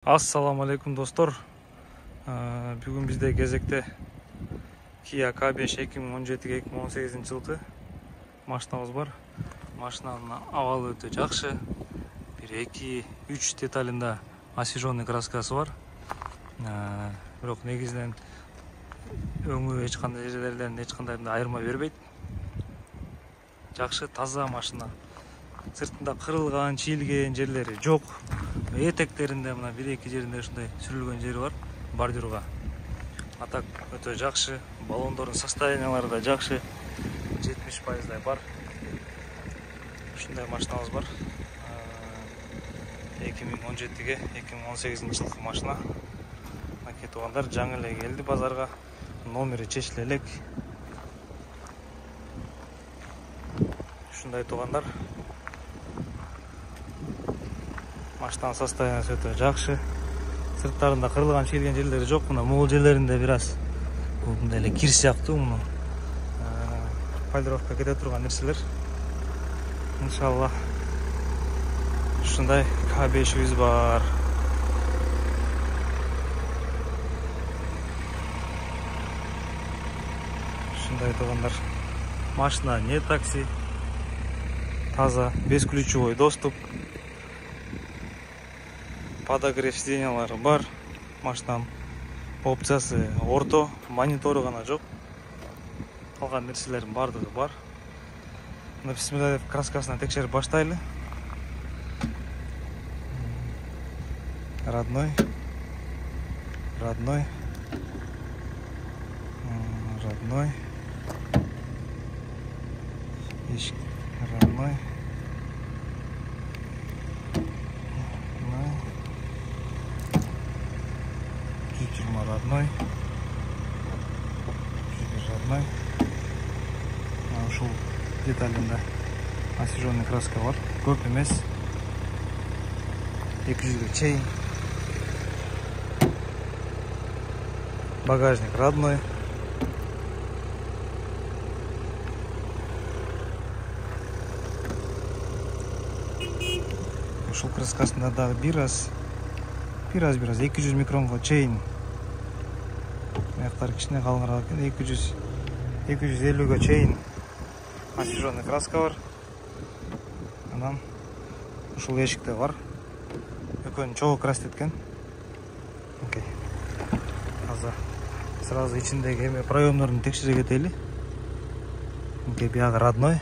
Ассаламу алейкум достор. Бүгін бізде кезекте Kia K5 2017-2018 жылғы машинамыз бар. Машинаның авалы өте жақсы. 1-2-3 деталында освеженный краскасы бар. Бирок негизинен өңү ешқандай жерлерден ешқандайында айырма бербейт. Жақсы, таза машина. Сыртында кырылган, чийилген жерлери жок. Этектеринде мына 1-2 жеринде ушундай сүрүлгөн жери бар бордюрга. Атак өтө жакшы, баллондордун состояниялары да жакшы. 70% бар. Ушундай машинабыз бар. 2017-ге 2018 жылкы машина. Аке туугандар, жаңы эле келди базарга. Номери чечиле элек. Ушундай туугандар. Машинанын состояниясы өтө жакшы. Сырттарында кырылган, чийилген жерлери жок. Мына могул жерлеринде бир аз мындай эле кир сыяктуу, муну полировка кете турган нерселер. Иншалла ушундай K5'биз бар. Ушундай туугандар. Машина не такси. Таза, бесключевой доступ. Подогрев сиденьялары бар. Машинанын опциясы орто, монитору гана жок. Калган нерселердин бардыгы бар. Мына бисмилла деп краскасына текшерип баштайлы. Родной. Родной. Родной. Родной. Родной. Ушул деталинде освеженный краска бар. Көп эмес. 200 чейин. Багажник родной. Ушул краскасында дагы бир аз 200 микронго чейин. Аяктары кичине калыңыраак экен. 250ге чейин освеженный краска бар. Анан ушул эшикте бар. Экөөнү чогуу крастеткен. Окей. Азыр сразу ичиндеги эме проемдорун текшере кетели. Окей, биягы родной.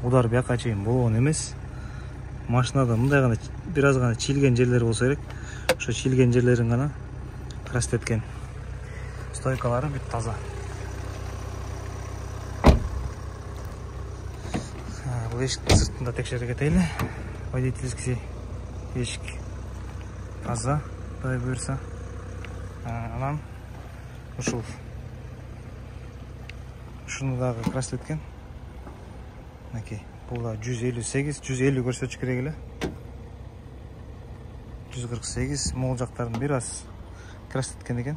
Удар бияка чейин болгон эмес. Машинада мындай гана бир аз гана чийилген жерлери болсо керек. Ошо чийилген жерлерин гана крастеткен. Стойкалары бүт таза. Бул эшиктин сыртында текшере кетели. Водительский эшик таза, Кудай буйрса. Анан ушуну дагы крастеткен. Мынакей, бул да 158, 150 көрсөтүш керек эле. 148, могул жактарын бир аз крастеткен экен.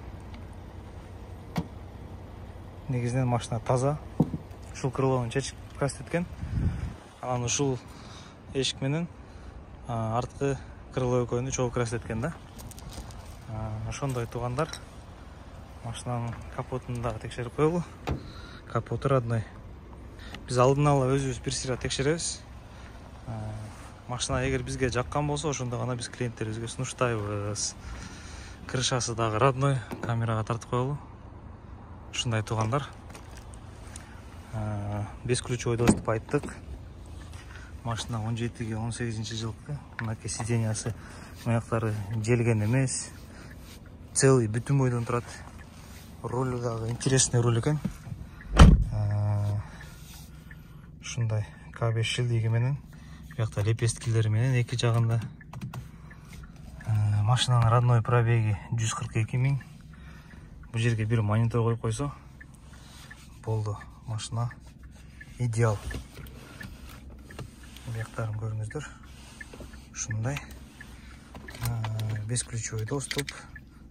Негизинен машина таза. Ушул крылону чечип крастеткен. Анан ушул эшик менен арткы крыло экөөнү чогуу крастеткен да. Ошондой туугандар. Машинанын капотун дагы текшерип коелу. Капоту родной. Биз алдын ала өзүбүз бир сыйра текшеребиз. Машина эгер бизге жаккан болсо, ошондо гана биз клиенттерибизге сунуштайбыз. Крышасы дагы родной. Камерага тартып коелу. Ушундай туугандар. Бесключевой доступ айттык. Машина 17-ге 18 жылкы. Мынакей сиденьясы, аяктары желген эмес. Целый бүтүн бойдон турат. Руль дагы интересный руль экен. Ушундай K5 шилдиги менен, биякта лепесткилери менен эки жагында. Машинанын родной пробеги 142 000. Бул жерге бир монитор коюп койсо болду. Машина идеал. Бияктарын көрүңүздөр. Ушундай. Бесключевой доступ,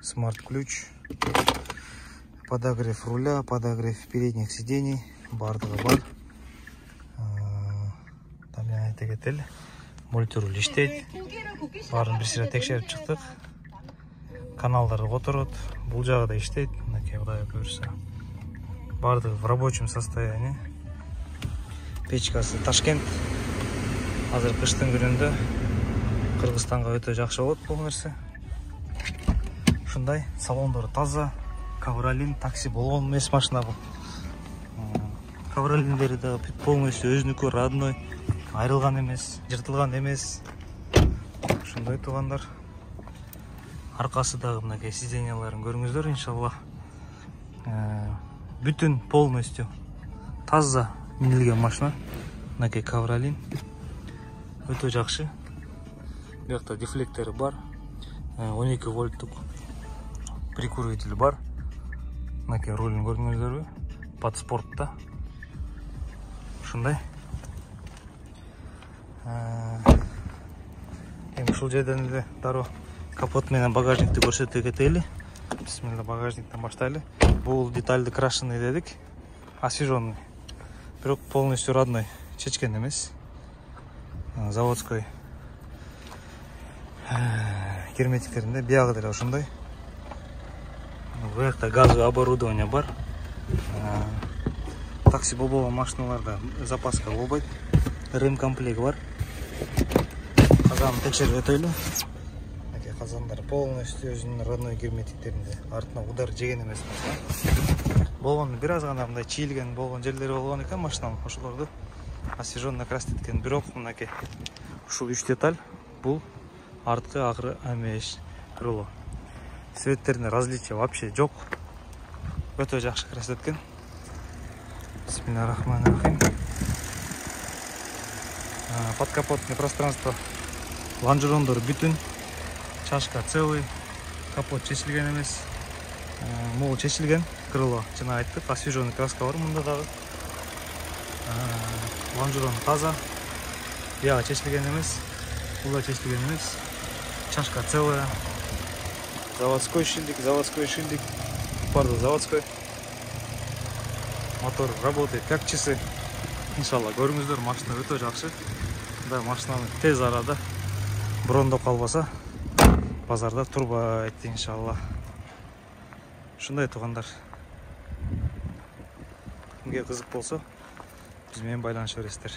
смарт-ключ, подогрев руля, подогрев передних сидений, бардыгы бар. Там айта кетели. Мультируль иштейт. Барын бир сыйра текшерип чыктык. каналдары которот. Бул жагы да иштейт. Мынакей Кудайга буйрса. Бардыгы в рабочем состоянии. Печкасы Ташкент. Азыр кыштын күнүндө Кыргызстанга өтө жакшы болот бул нерсе. Ушундай салондору таза. Ковролин такси болгон эмес машина бул. Ковролиндери да полностью өзүнүкү, родной, айрылган эмес, жыртылган эмес. Ушундай туугандар. Аркасы дагы мынакей сиденьяларын көрүңүздөр, иншалла. Бүтүн полностью таза минилген машина. Мынакей ковролин өтө жакшы. Буякта дефлектори бар. 12 вольттук прикуриватель бар. Мынакей рулин көрдүңүздөрбү? Под спортта. Ушундай. Эми ушул жерден эле дароо капот менен багажникти көрсөтө кетели. Бисмилла, багажниктен баштайлы. Бул детальды крашеный дедик. Освеженный. Бирок полностью родной. Чечкен эмес. Заводской герметиктеринде биягы деле ошондой. Буякта газовый оборудование бар. Такси болбогон машиналарда запаска болбойт. Рем комплект бар. Казанды текшерип өтөйлү. Мынакей казандар полностью өзүнүн родной герметиктеринде. Артына удар жеген эмес машина. Болгон бир аз гана мындай чийилген болгон жерлери болгон экен машинанын. Ошолорду освеженно краситкен. Бирок мынакей ушул 3 деталь бул арткы агры амеш крыло. Цветтерине различия вообще жок. Өтө жакшы краситкен. Бисмиллахиррахманиррахим. Подкапотное пространство. Лонжерондор бүтүн. Чашка целый. Капот чечилген эмес. Мол чечилген. Крыло жана айттык. Освеженный краска бар мында дагы. Лонжерон таза. Бияга чечилген эмес. Бул чечилген эмес. Чашка целая. Заводской шильдик. Пардон, заводской. Мотор работает как часы. Иншалла көрүңүздөр, машина өтө жакшы. Да, машинаны тез арада брондоп калбаса базарда турбайт, иншалла. Ушундай туугандар. Кимге кызык болсо биз менен байланыша бересиздер.